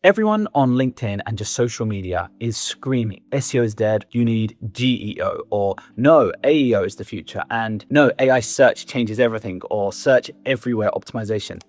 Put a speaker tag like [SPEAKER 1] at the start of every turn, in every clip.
[SPEAKER 1] Everyone on LinkedIn and just social media is screaming, SEO is dead, you need GEO, or no, AEO is the future, and no, AI search changes everything, or search everywhere optimization.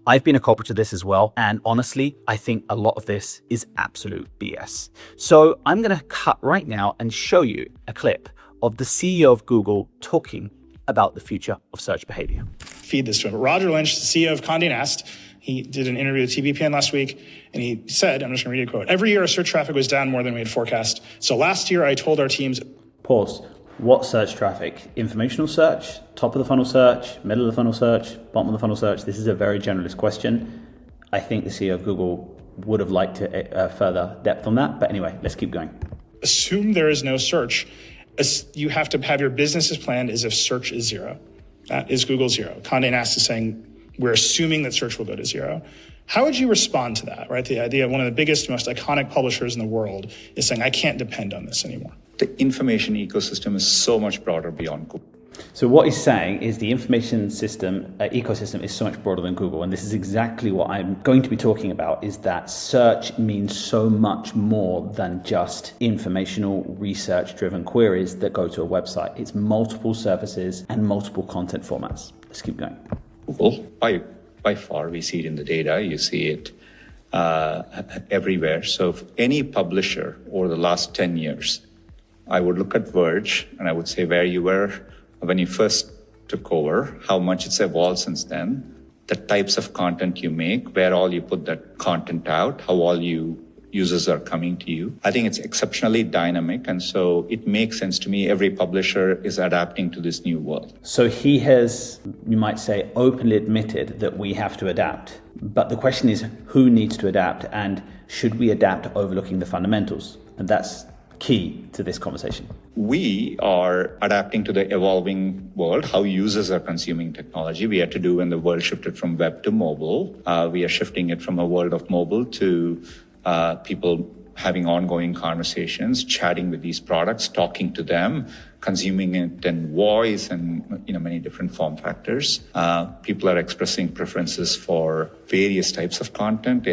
[SPEAKER 1] I've been a culprit to this as well, and honestly, I think a lot of this is absolute BS. So I'm going to cut right now and show you a clip of the CEO of Google talking about the future of search behavior.
[SPEAKER 2] Feed this to him. Roger Lynch, the CEO of Condé Nast, he did an interview with TBPN last week, and he said, I'm just going to read a quote, "Every year our search traffic was down more than we had forecast. So last year I told our teams..."
[SPEAKER 1] Pause. What search traffic? Informational search, top of the funnel search, middle of the funnel search, bottom of the funnel search? This is a very generalist question. I think the CEO of Google would have liked to further depth on that. But anyway, let's keep going.
[SPEAKER 2] Assume there is no search. You have to have your businesses planned as if search is zero. That is Google zero. Condé Nast is saying, we're assuming that search will go to zero. How would you respond to that, right? The idea of one of the biggest, most iconic publishers in the world is saying, I can't depend on this anymore.
[SPEAKER 3] The information ecosystem is so much broader beyond Google.
[SPEAKER 1] So what he's saying is the information system ecosystem is so much broader than Google. And this is exactly what I'm going to be talking about, is that search means so much more than just informational research-driven queries that go to a website. It's multiple services and multiple content formats. Let's keep going.
[SPEAKER 3] Google, by far, we see it in the data. You see it everywhere. So if any publisher over the last 10 years, I would look at Verge and I would say where you were when you first took over, how much it's evolved since then, the types of content you make, where all you put that content out, how all you users are coming to you. I think it's exceptionally dynamic. And so it makes sense to me. Every publisher is adapting to this new world.
[SPEAKER 1] So he has, you might say, openly admitted that we have to adapt. But the question is, who needs to adapt, and should we adapt overlooking the fundamentals? And that's key to this conversation.
[SPEAKER 3] We are adapting to the evolving world, how users are consuming technology. We had to do when the world shifted from web to mobile. We are shifting it from a world of mobile to people having ongoing conversations, chatting with these products, talking to them, consuming it in voice and many different form factors. People are expressing preferences for various types of content.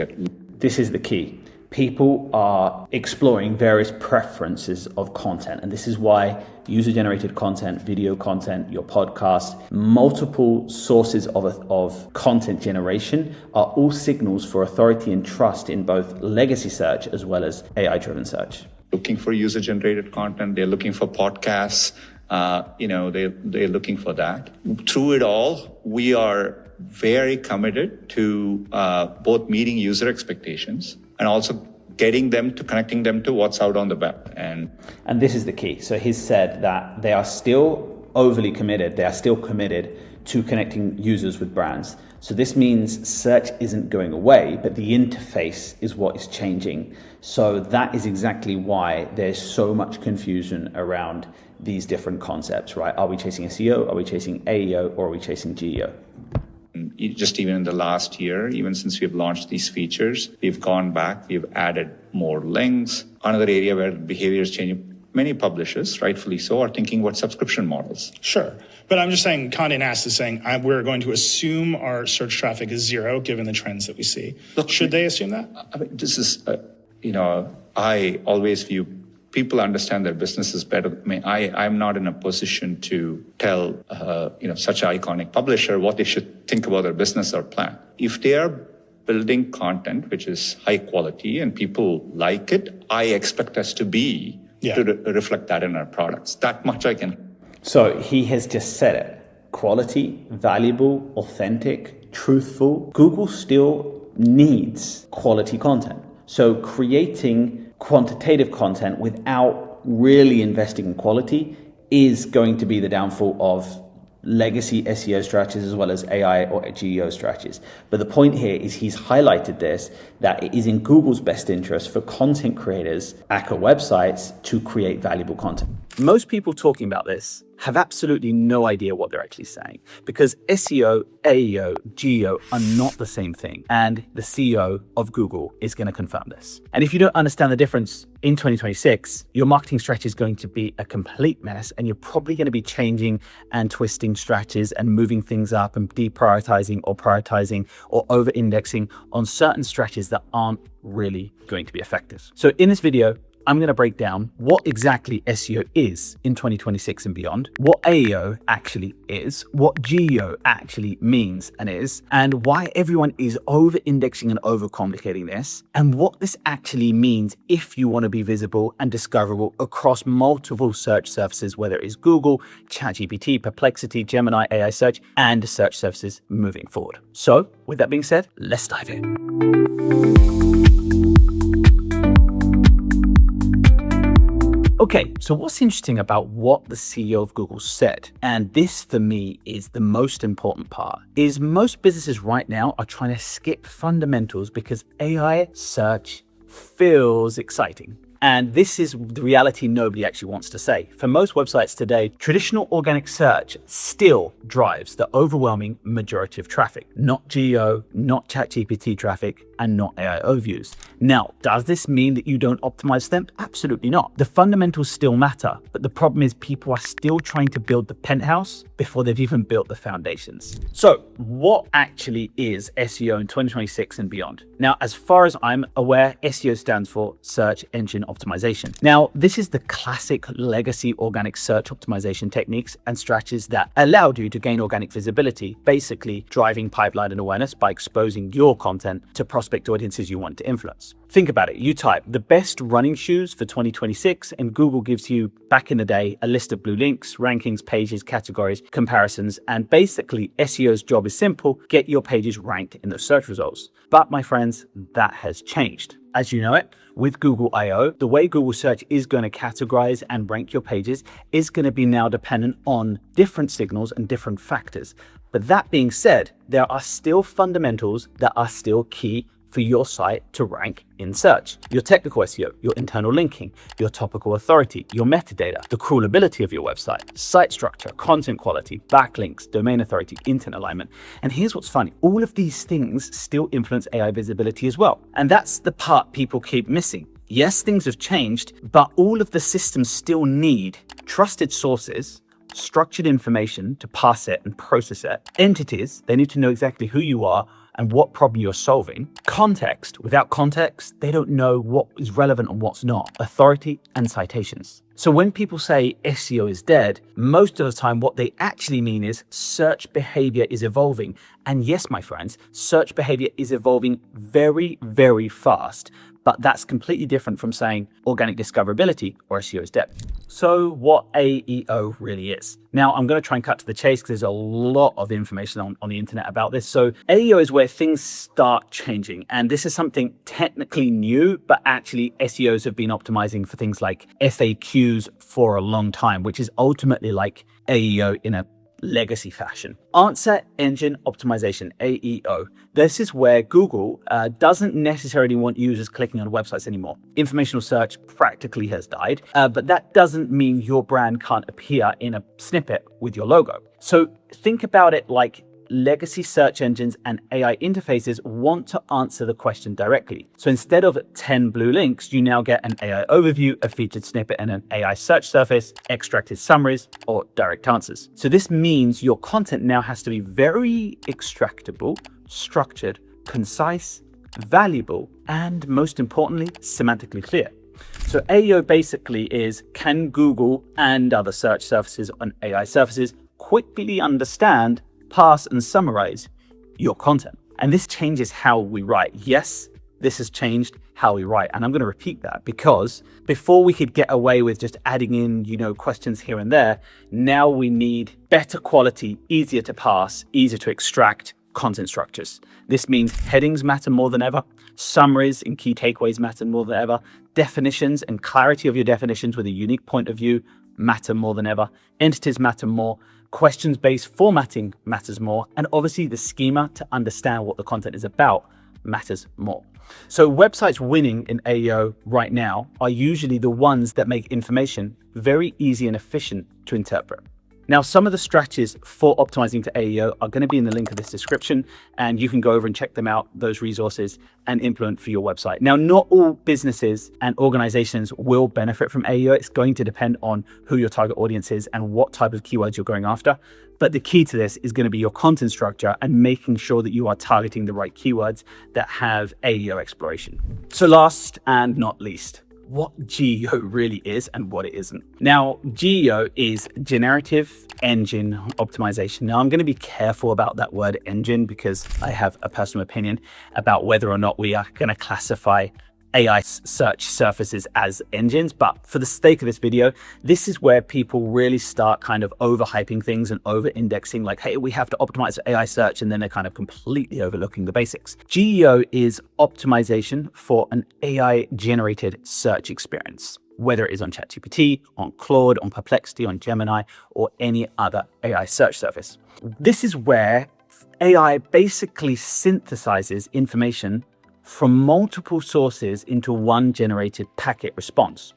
[SPEAKER 1] This is the key. People are exploring various preferences of content. And this is why user-generated content, video content, your podcast, multiple sources of content generation are all signals for authority and trust in both legacy search as well as AI-driven search.
[SPEAKER 3] Looking for user-generated content, they're looking for podcasts, they're looking for that. Through it all, we are very committed to both meeting user expectations and also connecting them to what's out on the web. And
[SPEAKER 1] this is the key. So he's said that they are still overly committed. They are still committed to connecting users with brands. So this means search isn't going away, but the interface is what is changing. So that is exactly why there's so much confusion around these different concepts, right? Are we chasing SEO? Are we chasing AEO? Or are we chasing GEO?
[SPEAKER 3] Just even in the last year, even since we've launched these features, we've gone back, we've added more links. Another area where behavior is changing, many publishers, rightfully so, are thinking about subscription models.
[SPEAKER 2] Sure. But I'm just saying, Condé Nast is saying, we're going to assume our search traffic is zero, given the trends that we see. Look, should they assume that?
[SPEAKER 3] I mean, this is, I always view people understand their businesses better. I mean, I'm not in a position to tell, such an iconic publisher what they should think about their business or plan. If they are building content which is high quality and people like it, I expect us to reflect that in our products. That much I can.
[SPEAKER 1] So he has just said it. Quality, valuable, authentic, truthful. Google still needs quality content. So creating quantitative content without really investing in quality is going to be the downfall of legacy SEO strategies as well as AI or GEO strategies. But the point here is he's highlighted this, that it is in Google's best interest for content creators, ACA websites, to create valuable content. Most people talking about this have absolutely no idea what they're actually saying, because SEO, AEO, GEO are not the same thing. And the CEO of Google is going to confirm this. And if you don't understand the difference in 2026, your marketing strategy is going to be a complete mess, and you're probably going to be changing and twisting strategies and moving things up and deprioritizing or prioritizing or over-indexing on certain strategies that aren't really going to be effective. So in this video, I'm going to break down what exactly SEO is in 2026 and beyond, what AEO actually is, what GEO actually means and is, and why everyone is over-indexing and overcomplicating this, and what this actually means if you want to be visible and discoverable across multiple search surfaces, whether it is Google, ChatGPT, Perplexity, Gemini, AI search, and search services moving forward. So with that being said, let's dive in. Okay, so what's interesting about what the CEO of Google said, and this for me is the most important part, is most businesses right now are trying to skip fundamentals because AI search feels exciting. And this is the reality nobody actually wants to say. For most websites today, traditional organic search still drives the overwhelming majority of traffic, not GEO, not ChatGPT traffic, and not AI overviews. Now, does this mean that you don't optimize them? Absolutely not. The fundamentals still matter, but the problem is people are still trying to build the penthouse before they've even built the foundations. So what actually is SEO in 2026 and beyond? Now, as far as I'm aware, SEO stands for Search Engine Optimization. Now, this is the classic legacy organic search optimization techniques and strategies that allowed you to gain organic visibility, basically driving pipeline and awareness by exposing your content to prospect audiences you want to influence. Think about it. You type the best running shoes for 2026 and Google gives you, back in the day, a list of blue links, rankings, pages, categories, comparisons, and basically SEO's job is simple: get your pages ranked in the search results. But my friends, that has changed. As you know it, with Google I/O, the way Google search is going to categorize and rank your pages is going to be now dependent on different signals and different factors. But that being said, there are still fundamentals that are still key for your site to rank in search. Your technical SEO, your internal linking, your topical authority, your metadata, the crawlability of your website, site structure, content quality, backlinks, domain authority, intent alignment. And here's what's funny. All of these things still influence AI visibility as well. And that's the part people keep missing. Yes, things have changed, but all of the systems still need trusted sources, structured information to pass it and process it. Entities, they need to know exactly who you are and what problem you're solving. Context, without context, they don't know what is relevant and what's not. Authority and citations. So when people say SEO is dead, most of the time what they actually mean is search behavior is evolving. And yes, my friends, search behavior is evolving very, very fast. But that's completely different from saying organic discoverability or SEO is dead. So what AEO really is. Now, I'm going to try and cut to the chase because there's a lot of information on the internet about this. So AEO is where things start changing. And this is something technically new, but actually SEOs have been optimizing for things like FAQs for a long time, which is ultimately like AEO in a legacy fashion. Answer Engine Optimization, AEO. This is where Google doesn't necessarily want users clicking on websites anymore. Informational search practically has died, but that doesn't mean your brand can't appear in a snippet with your logo. So think about it like legacy search engines and AI interfaces want to answer the question directly. So instead of 10 blue links, you now get an AI overview, a featured snippet, and an AI search surface, extracted summaries, or direct answers. So this means your content now has to be very extractable, structured, concise, valuable, and most importantly, semantically clear. So AEO basically is, can Google and other search surfaces and AI surfaces quickly understand, parse, and summarize your content? And this changes how we write. Yes, this has changed how we write. And I'm going to repeat that because before we could get away with just adding in, questions here and there, now we need better quality, easier to parse, easier to extract content structures. This means headings matter more than ever. Summaries and key takeaways matter more than ever. Definitions and clarity of your definitions with a unique point of view matter more than ever. Entities matter more. Questions-based formatting matters more. And obviously the schema to understand what the content is about matters more. So websites winning in AEO right now are usually the ones that make information very easy and efficient to interpret. Now, some of the strategies for optimizing to AEO are going to be in the link of this description, and you can go over and check them out, those resources, and implement for your website. Now, not all businesses and organizations will benefit from AEO. It's going to depend on who your target audience is and what type of keywords you're going after. But the key to this is going to be your content structure and making sure that you are targeting the right keywords that have AEO exploration. So last and not least, what GEO really is and what it isn't. Now, GEO is Generative Engine Optimization. Now, I'm going to be careful about that word engine because I have a personal opinion about whether or not we are going to classify AI search surfaces as engines. But for the sake of this video, this is where people really start kind of overhyping things and over-indexing, like, hey, we have to optimize for AI search, and then they're kind of completely overlooking the basics. GEO is optimization for an AI-generated search experience, whether it is on ChatGPT, on Claude, on Perplexity, on Gemini, or any other AI search surface. This is where AI basically synthesizes information from multiple sources into one generated packet response.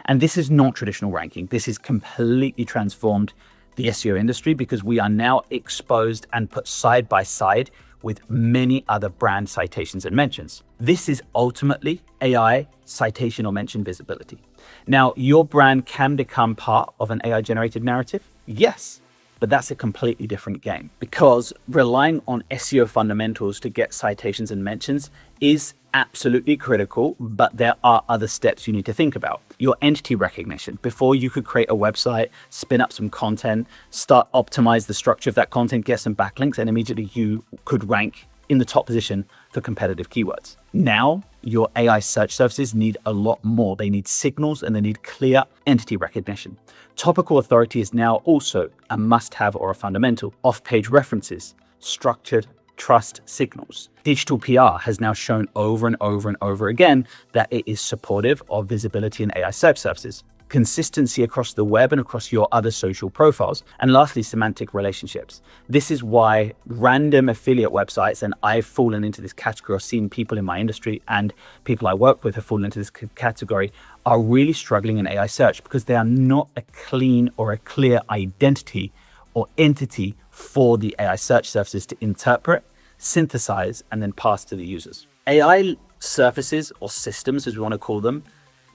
[SPEAKER 1] And this is not traditional ranking. This is completely transformed the SEO industry because we are now exposed and put side by side with many other brand citations and mentions. This is ultimately AI citation or mention visibility. Now, your brand can become part of an AI generated narrative. Yes. But that's a completely different game because relying on SEO fundamentals to get citations and mentions is absolutely critical, but there are other steps you need to think about. Your entity recognition. Before you could create a website, spin up some content, start optimize the structure of that content, get some backlinks, and immediately you could rank in the top position for competitive keywords. Now, your AI search services need a lot more. They need signals and they need clear entity recognition. Topical authority is now also a must-have or a fundamental. Off-page references, structured trust signals. Digital PR has now shown over and over and over again that it is supportive of visibility in AI search services. Consistency across the web and across your other social profiles. And lastly, semantic relationships. This is why random affiliate websites, and I've fallen into this category, or seen people in my industry and people I work with have fallen into this category, are really struggling in AI search because they are not a clean or a clear identity or entity for the AI search surfaces to interpret, synthesize, and then pass to the users. AI surfaces or systems, as we want to call them,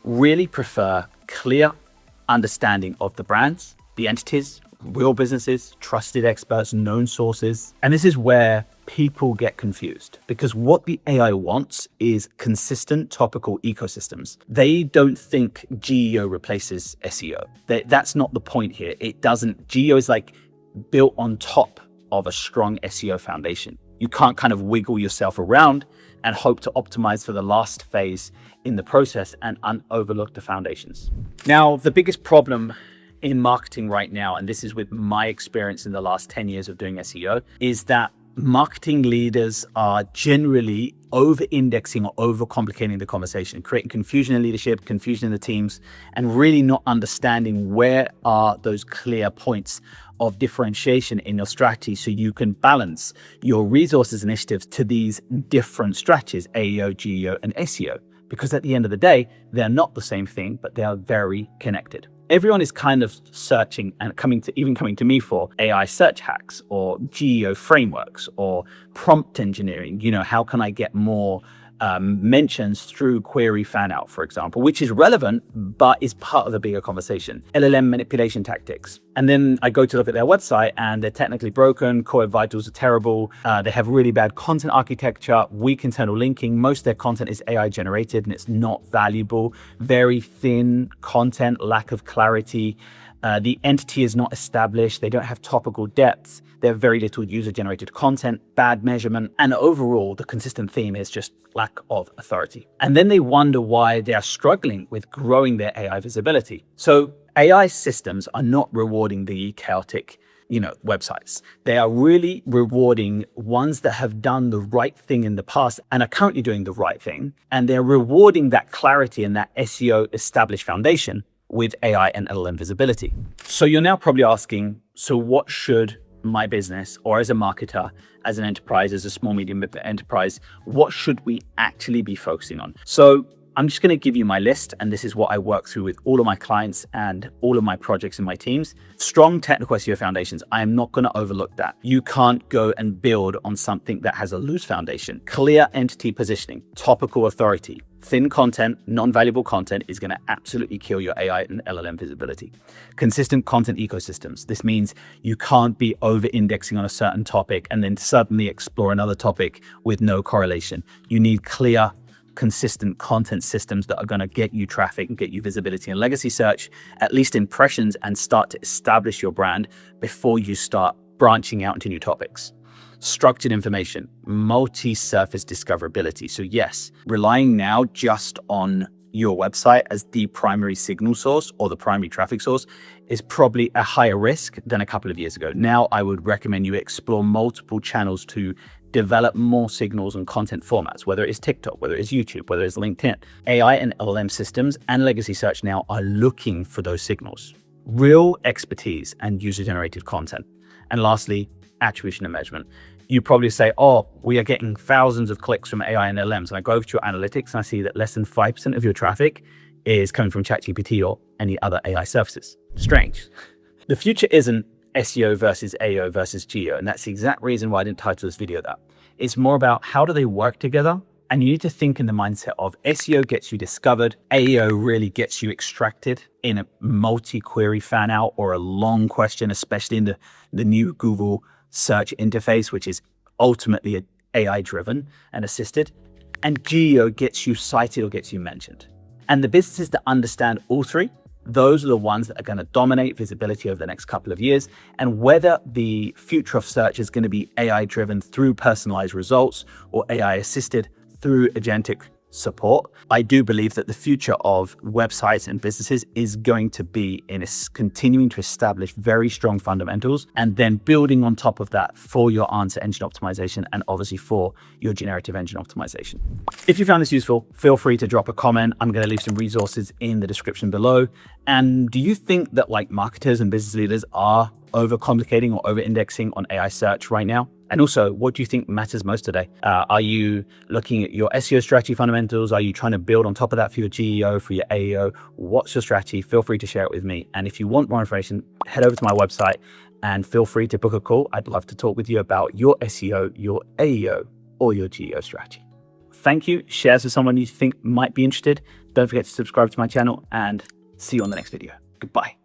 [SPEAKER 1] really prefer clear understanding of the brands, the entities, real businesses, trusted experts, known sources. And this is where people get confused because what the AI wants is consistent topical ecosystems. They don't think GEO replaces SEO. That's not the point here. It doesn't. GEO is like built on top of a strong SEO foundation. You can't kind of wiggle yourself around and hope to optimize for the last phase in the process and overlook the foundations. Now, the biggest problem in marketing right now, and this is with my experience in the last 10 years of doing SEO, is that marketing leaders are generally over-indexing or over-complicating the conversation, creating confusion in leadership, confusion in the teams, and really not understanding where are those clear points of differentiation in your strategy so you can balance your resources initiatives to these different strategies, AEO, GEO, and SEO. Because at the end of the day, they're not the same thing, but they are very connected. Everyone is kind of searching and coming to me for AI search hacks or GEO frameworks or prompt engineering. You know, how can I get more mentions through query fan out, for example, which is relevant, but is part of the bigger conversation. LLM manipulation tactics. And then I go to look at their website and they're technically broken, core vitals are terrible, they have really bad content architecture, weak internal linking, most of their content is AI generated and it's not valuable, very thin content, lack of clarity, the entity is not established, they don't have topical depth, they have very little user-generated content, bad measurement, and overall, the consistent theme is just lack of authority. And then they wonder why they are struggling with growing their AI visibility. So AI systems are not rewarding the chaotic, websites. They are really rewarding ones that have done the right thing in the past and are currently doing the right thing. And they're rewarding that clarity and that SEO established foundation with AI and LLM visibility. So you're now probably asking, so what should my business, or as a marketer, as an enterprise, as a small, medium enterprise, what should we actually be focusing on? So I'm just going to give you my list, and this is what I work through with all of my clients and all of my projects and my teams. Strong technical SEO foundations. I am not going to overlook that. You can't go and build on something that has a loose foundation. Clear entity positioning, topical authority. Thin content, non-valuable content is going to absolutely kill your AI and LLM visibility. Consistent content ecosystems. This means you can't be over-indexing on a certain topic and then suddenly explore another topic with no correlation. You need clear, consistent content systems that are going to get you traffic and get you visibility in legacy search, at least impressions, and start to establish your brand before you start branching out into new topics. Structured information, multi-surface discoverability. So yes, relying now just on your website as the primary signal source or the primary traffic source is probably a higher risk than a couple of years ago. Now I would recommend you explore multiple channels to develop more signals and content formats, whether it is TikTok, whether it is YouTube, whether it's LinkedIn. AI and LLM systems and legacy search now are looking for those signals. Real expertise and user-generated content. And lastly, attribution and measurement. You probably say, oh, we are getting thousands of clicks from AI and LLMs. And I go over to your analytics and I see that less than 5% of your traffic is coming from ChatGPT or any other AI services. Strange. The future isn't SEO versus AEO versus GEO. And that's the exact reason why I didn't title this video that. It's more about how do they work together? And you need to think in the mindset of SEO gets you discovered, AEO really gets you extracted in a multi-query fan out or a long question, especially in the new Google search interface, which is ultimately AI driven and assisted. And GEO gets you cited or gets you mentioned. And the businesses that understand all three, those are the ones that are going to dominate visibility over the next couple of years. And whether the future of search is going to be AI driven through personalized results or AI assisted through agentic support, I do believe that the future of websites and businesses is going to be in continuing to establish very strong fundamentals and then building on top of that for your answer engine optimization and obviously for your generative engine optimization. If you found this useful, feel free to drop a comment. I'm going to leave some resources in the description below. And do you think that like marketers and business leaders are overcomplicating or over-indexing on AI search right now? And also, what do you think matters most today? Are you looking at your SEO strategy fundamentals? Are you trying to build on top of that for your GEO, for your AEO? What's your strategy? Feel free to share it with me. And if you want more information, head over to my website and feel free to book a call. I'd love to talk with you about your SEO, your AEO, or your GEO strategy. Thank you. Share this with someone you think might be interested. Don't forget to subscribe to my channel and see you on the next video. Goodbye.